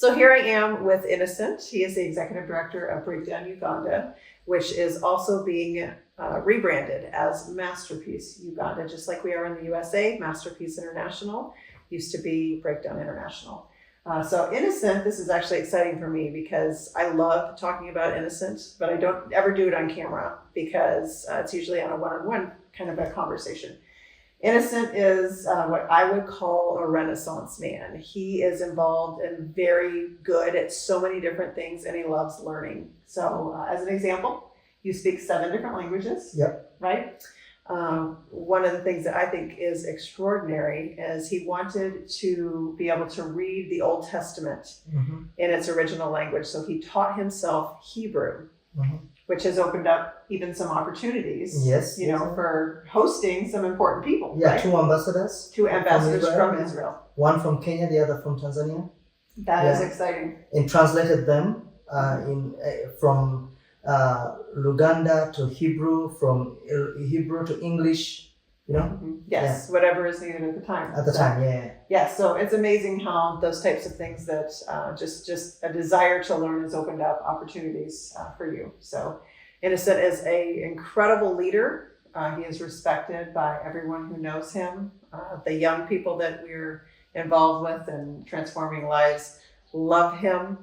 So here I am with Innocent. He is the executive director of Breakdown Uganda, which is also being rebranded as Masterpiece Uganda, just like we are in the USA. Masterpiece International used to be Breakdown International. So Innocent, this is actually exciting for me because I love talking about Innocent, but I don't ever do it on camera because it's usually on a one-on-one kind of a conversation. Innocent is what I would call a Renaissance man. He is involved and very good at so many different things, and he loves learning. So as an example, you speak 7 different languages, Yep. right? One of the things that I think is extraordinary is he wanted to be able to read the Old Testament in its original language. So he taught himself Hebrew, which has opened up even some opportunities, Yes, for hosting some important people. Yeah, right? 2 ambassadors. Two ambassadors from yeah. Israel. One from Kenya, the other from Tanzania. That is exciting. And translated them from Luganda to Hebrew, from Hebrew to English, Yes, whatever is needed at the time. At the time, yeah. Yeah, so it's amazing how those types of things that just a desire to learn has opened up opportunities for you. So Innocent is an incredible leader. He is respected by everyone who knows him. The young people that we're involved with and transforming lives love him.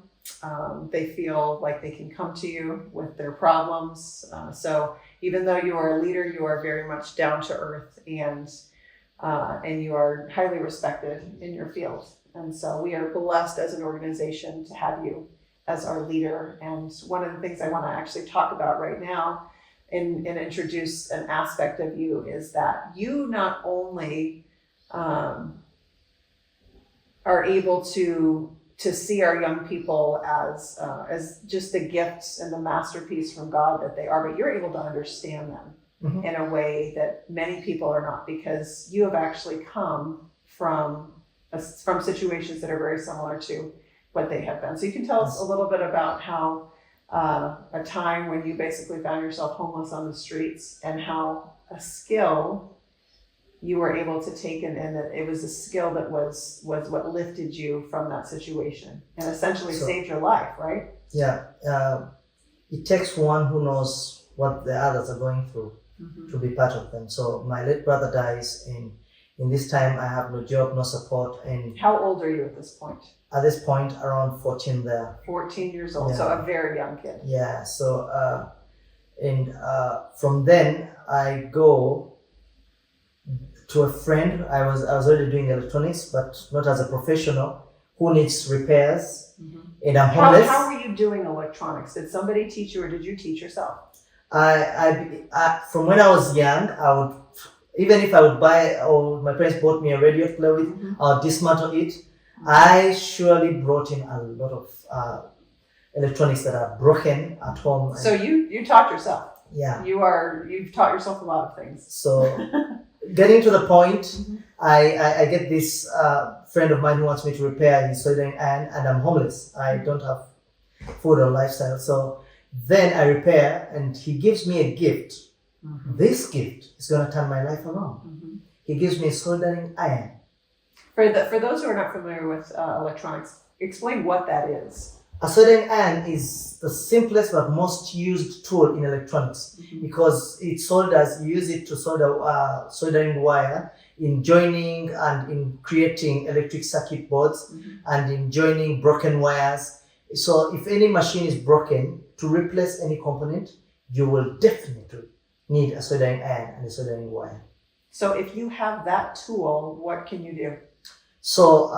They feel like they can come to you with their problems. So even though you are a leader, you are very much down to earth and you are highly respected in your field. And so we are blessed as an organization to have you as our leader. And one of the things I want to actually talk about right now and introduce an aspect of you is that you not only are able to see our young people as just the gifts and the masterpiece from God that they are, but you're able to understand them in a way that many people are not, because you have actually come from situations that are very similar to what they have been. So you can tell us a little bit about how a time when you basically found yourself homeless on the streets and how a skill you were able to take and that it was a skill that was what lifted you from that situation and essentially saved your life, right? Yeah. It takes one who knows what the others are going through to be part of them. So my late brother dies, and in this time I have no job, no support. And how old are you at this point? At this point, around 14 there. 14 years old, so a very young kid. Yeah. So from then I go to a friend. I was already doing electronics, but not as a professional, who needs repairs, and I'm homeless. How were you doing electronics? Did somebody teach you, or did you teach yourself? I from when I was young, I would, even if I would buy, or my parents bought me a radio to play with, I would dismantle it. I surely brought in a lot of electronics that are broken at home. So you taught yourself. Yeah. You've taught yourself a lot of things. So getting to the point, I get this friend of mine who wants me to repair his soldering iron, and I'm homeless. I don't have food or lifestyle. So then I repair, and he gives me a gift. This gift is going to turn my life around. He gives me a soldering iron. For those who are not familiar with electronics, explain what that is. A soldering iron is the simplest but most used tool in electronics because it solders. You use it to solder soldering wire, in joining and in creating electric circuit boards, and in joining broken wires. So if any machine is broken, to replace any component, you will definitely need a soldering iron and a soldering wire. So if you have that tool, what can you do? So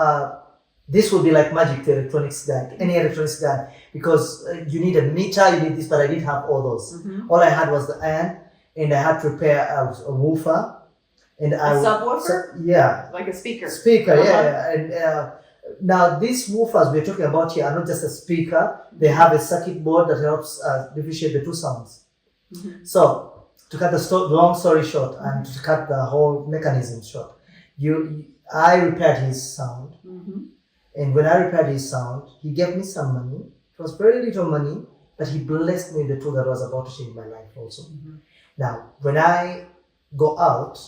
this will be like magic to electronics guy, any electronics guy, because you need a meter, you need this, but I didn't have all those. All I had was the iron, and I had to repair a woofer. And subwoofer? Yeah. Like a speaker? Speaker, yeah. And now these woofers we're talking about here are not just a speaker, they have a circuit board that helps differentiate the two sounds. So to cut the long story short, and to cut the whole mechanism short, I repaired his sound. And when I repaired his sound, he gave me some money. It was very little money, but he blessed me with the tool that was about to change my life also. Now, when I go out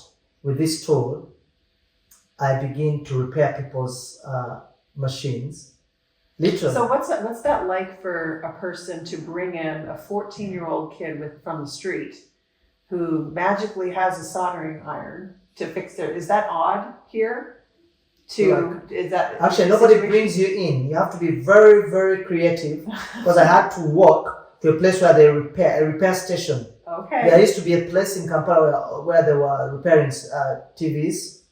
with this tool, I begin to repair people's machines. Literally. So what's that like for a person to bring in a 14-year-old kid from the street who magically has a soldering iron to fix their? Is that odd here? Is that actually nobody brings you in? You have to be very, very creative because I had to walk to a place where they repair a repair station. Okay. There used to be a place in Kampala where they were repairing TVs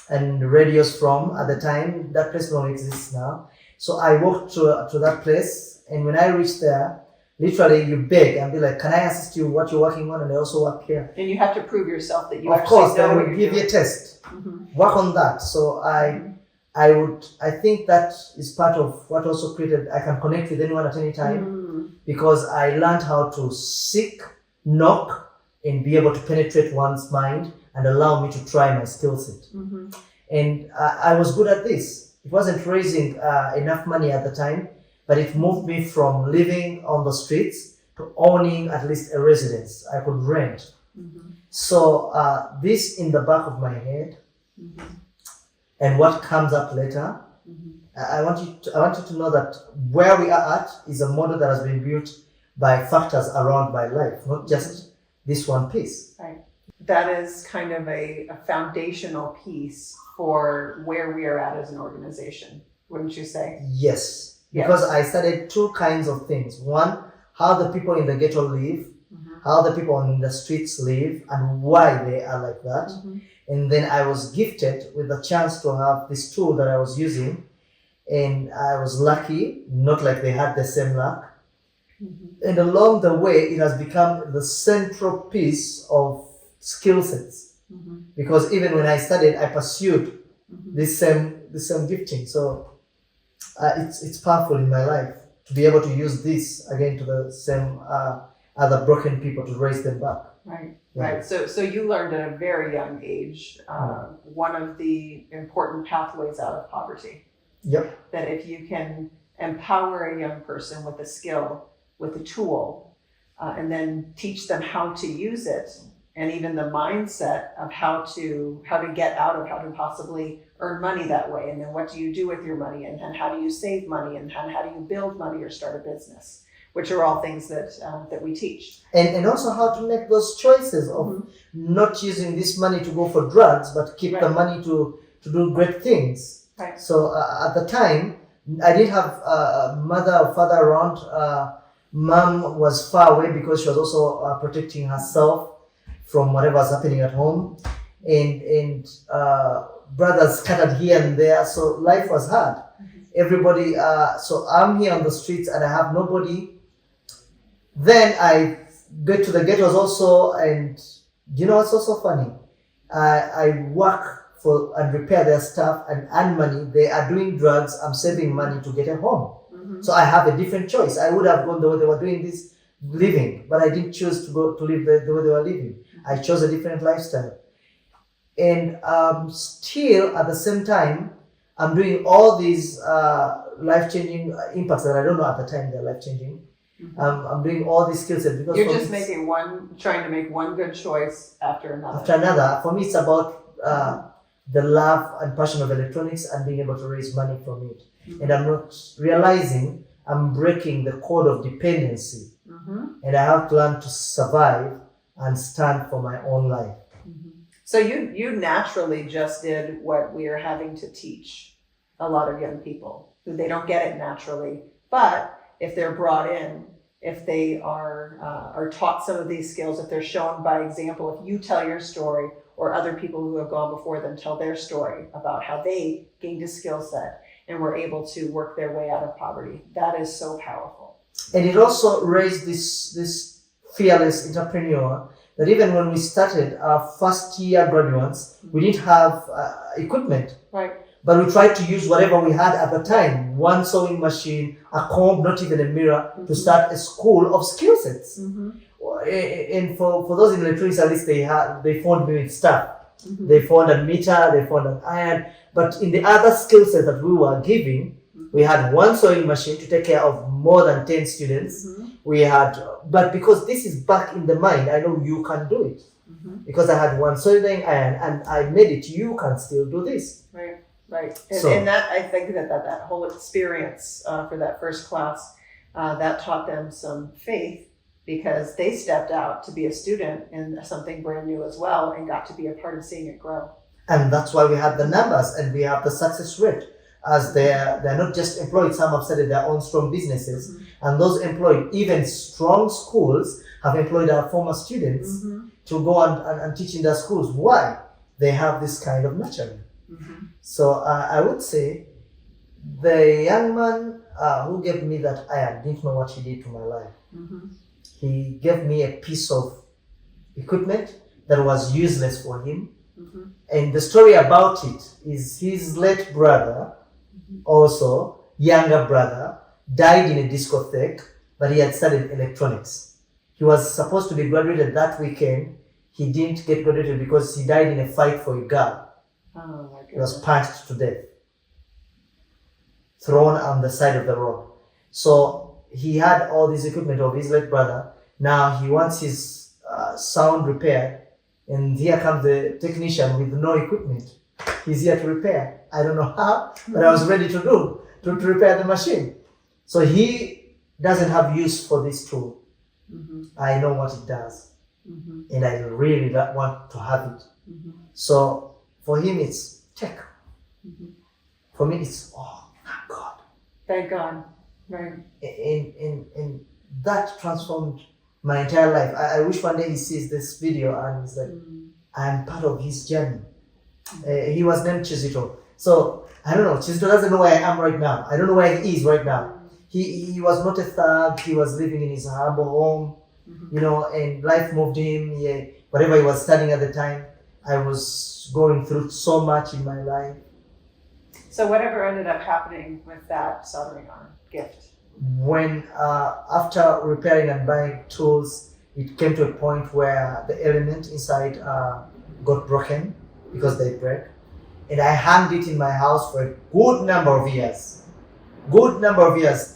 and radios from at the time. That place no exists now. So I walked to that place, and when I reached there, literally you beg and be like, "Can I assist you? What you're working on?" And I also work here. And you have to prove yourself that you of actually course, know they what will you're give doing. you a test. Mm-hmm. Work on that. So I think that is part of what also created. I can connect with anyone at any time because I learned how to seek, knock, and be able to penetrate one's mind and allow me to try my skill set. Mm-hmm. And I was good at this. It wasn't raising enough money at the time, but it moved me from living on the streets to owning at least a residence I could rent. Mm-hmm. So this in the back of my head, and what comes up later, I want you to know that where we are at is a model that has been built by factors around my life, not just this one piece. Right. That is kind of a foundational piece for where we are at as an organization, wouldn't you say? Yes, because I studied two kinds of things. One, how the people in the ghetto live, how the people in the streets live, and why they are like that. And then I was gifted with the chance to have this tool that I was using, and I was lucky, not like they had the same luck. And along the way, it has become the central piece of skill sets. Because even when I studied, I pursued this same gifting. So it's powerful in my life to be able to use this again to the same other broken people to raise them back. Right. Yeah. Right. So you learned at a very young age one of the important pathways out of poverty. Yep. That if you can empower a young person with a skill, with a tool, and then teach them how to use it, and even the mindset of how to get out of how to possibly earn money that way, and then what do you do with your money, and then how do you save money, and how do you build money or start a business, which are all things that we teach. And also how to make those choices of not using this money to go for drugs, but keep the money to do great things. Right. So at the time, I didn't have a mother or father around. Mom was far away because she was also protecting herself from whatever was happening at home, and brothers scattered here and there. So life was hard. Everybody. So I'm here on the streets and I have nobody. Then I get to the ghettos also, and you know what's also funny? I work for and repair their stuff and earn money. They are doing drugs. I'm saving money to get a home. So I have a different choice. I would have gone the way they were doing this living, but I didn't choose to go to live the way they were living. I chose a different lifestyle. And still at the same time, I'm doing all these life-changing impacts that I don't know at the time they're life-changing. I'm doing all these skill sets because you're just trying to make one good choice after another. After another. For me, it's about the love and passion of electronics and being able to raise money from it. And I'm not realizing I'm breaking the code of dependency. And I have to learn to survive and stand for my own life. So you naturally just did what we are having to teach a lot of young people. They don't get it naturally, but if they're brought in, if they are taught some of these skills, if they're shown by example, if you tell your story or other people who have gone before them tell their story about how they gained a skill set and were able to work their way out of poverty, that is so powerful. And it also raised this fearless entrepreneur that even when we started our first year graduates, we didn't have equipment. Right. But we tried to use whatever we had at the time, one sewing machine, a comb, not even a mirror, to start a school of skill sets. And for those in electronics, at least they phoned me with stuff. They found a meter, they found an iron. But in the other skill sets that we were giving, we had one sewing machine to take care of more than 10 students. We had, but because this is back in the mind, I know you can do it. Because I had one soldering iron and I made it, you can still do this. Right. Right. And, So- and that, I think that whole experience for that first class, that taught them some faith because they stepped out to be a student in something brand new as well and got to be a part of seeing it grow. And that's why we have the numbers and we have the success rate. As they're not just employed, some have started their own strong businesses, and those employed, even strong schools have employed our former students to go and teach in their schools. Why? They have this kind of nurturing. So I would say the young man who gave me that iron didn't know what he did to my life. He gave me a piece of equipment that was useless for him. And the story about it is his late brother, also younger brother, died in a discotheque, but he had studied electronics. He was supposed to be graduated that weekend. He didn't get graduated because he died in a fight for a girl. Oh my He was goodness. punched to death, thrown on the side of the road. So he had all this equipment of his late brother. Now he wants his sound repaired, and here comes the technician with no equipment. He's here to repair. I don't know how, but I was ready to repair the machine. So he doesn't have use for this tool. I know what it does, and I really want to have it. So for him, it's tech. For me, it's thank God. Thank God. Right. And that transformed my entire life. I wish one day he sees this video and he's like, I'm part of his journey. He was named Chizito. So I don't know, Chizito doesn't know where I am right now. I don't know where he is right now. He was not a thug. He was living in his humble home, and life moved him. Whatever he was studying at the time, I was going through so much in my life. So whatever ended up happening with that soldering iron gift? When after repairing and buying tools, it came to a point where the element inside got broken because they break, and I hung it in my house for a good number of years.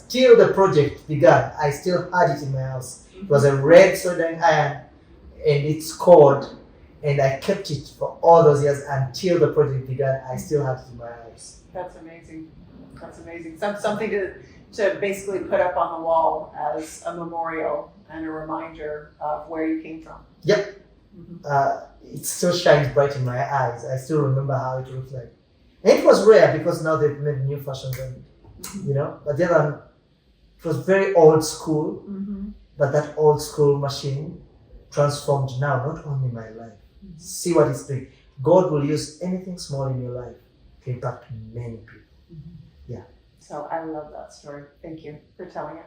Till the project began. I still had it in my house. It was a red soldering iron, and it's cored, and I kept it for all those years until the project began. I still had it in my house. That's amazing. That's amazing. Something to basically put up on the wall as a memorial and a reminder of where you came from. Yep. It still shines bright in my eyes. I still remember how it looked like. And it was rare because now they've made new fashions on it, But the other one, it was very old school, but that old school machine transformed now not only my life. See what it's doing. God will use anything small in your life to impact many people. So I love that story. Thank you for telling it.